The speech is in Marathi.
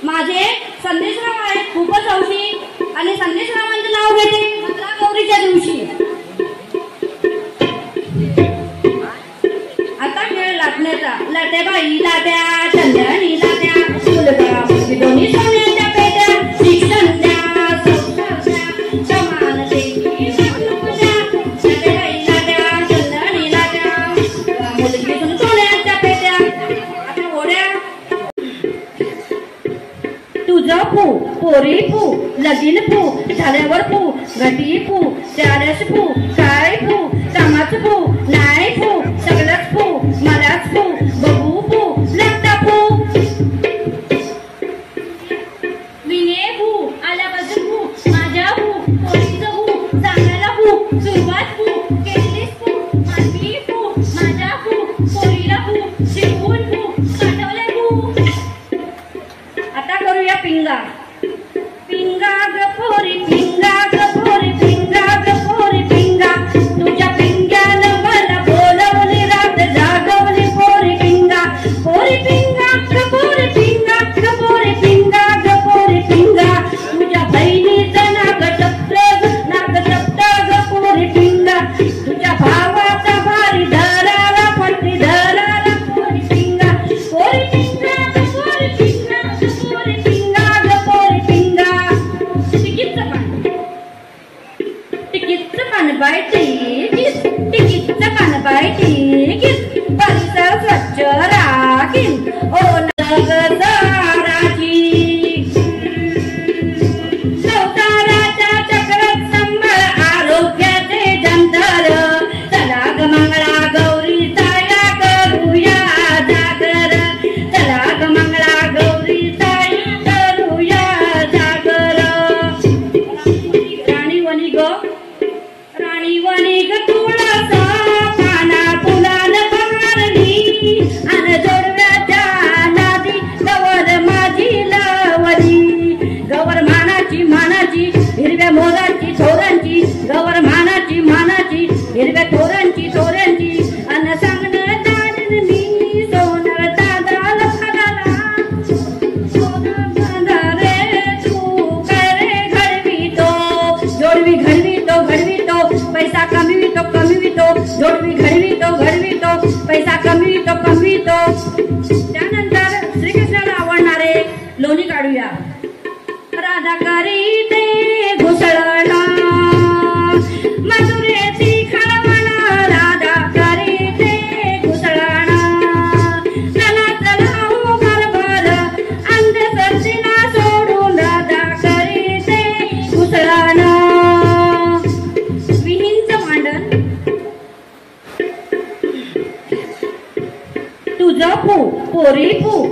माझे संदेशराव आहेत खूपच हौशी आणि संदेशरावांचं नाव घेते मंगला गौरीच्या दिवशी। आता खेळ लाटण्याचा लाट्या बाई लाट्या चंदनी लाट्या फुलगा दोन्ही सोन्याच्या पेट्या शिक्षण द्या समानतेची लाट्या बाई लाट्या चंदनी लाट्या मुलगी सोन्याच्या पेट्या। आता घोड्या तुझं फू पोरी फू लगीन फू झाल्यावर फू घटी फू त्यालाच फू काय फू कामाच फू नाही फू सगळंच फू मलाच फू बघू फू लागता फू विने फू आल्यापासून फू माझ्या फू पोरीचं फू सांगायला फू सुरुवात फू केलीस फू मानवी फू माझ्या फू पोरीला फू शिकवून फू पाठवले फू। आता करूया पिंगा पिंगा ग पोरी पिंगा ग पोरी पिंगा ग पोरी पिंगा तुझ्या पिंग्यानं मला बोलवली रात जागवली पोरी पिंगा ग पोरी पिंगा ग पोरी पिंगा ग पोरी पिंगा तुझ्या बहिणीचं नाक टपट ग पोरी पिंगा तुझ्या भावाचा भारी धराला पट्टी धराला पोरी पिंगा ग पोरी पिंगा ग पोरी पिंगा ग पोरी पिंगा। तिकीटचं पान बाय तिकीटचं पान बाय तिकीट परिसर स्वच्छ राखीन ओ नगरदाराची संसाराच्या चक्रात संभाळ आरोग्याचे जंतर चला ग मंगळा गौरी साया करूया जागर चला ग मंगळा गौरी साया करूया जागर। राणी वनी ग तुळसा पाना फुलानं बहरली अन जोडव्याच्या नादी गवर माझी लवली गवर मानाची हिरव्या मोराची थोरांची गवर मानाची हिरव्या थोरांची अन सांगणं दादन मी सोनर दादाला फडाला सोनं बांधा रे तू काय रे घडवितो जोडवी घडवितो पैसा कमवितो जोडवी घडवितो पैसा कमवितो। त्यानंतर श्रीकृष्णाला आवडणारे लोणी काढूया। राधा करीते घुसळणा मधुरेची खळवणा राधा करीते घुसळणा चला हो भरभर अंधश्रद्धेला सोडून राधा करीते घुसळणा। विहींचं भांडण तुझं फू पोरी फू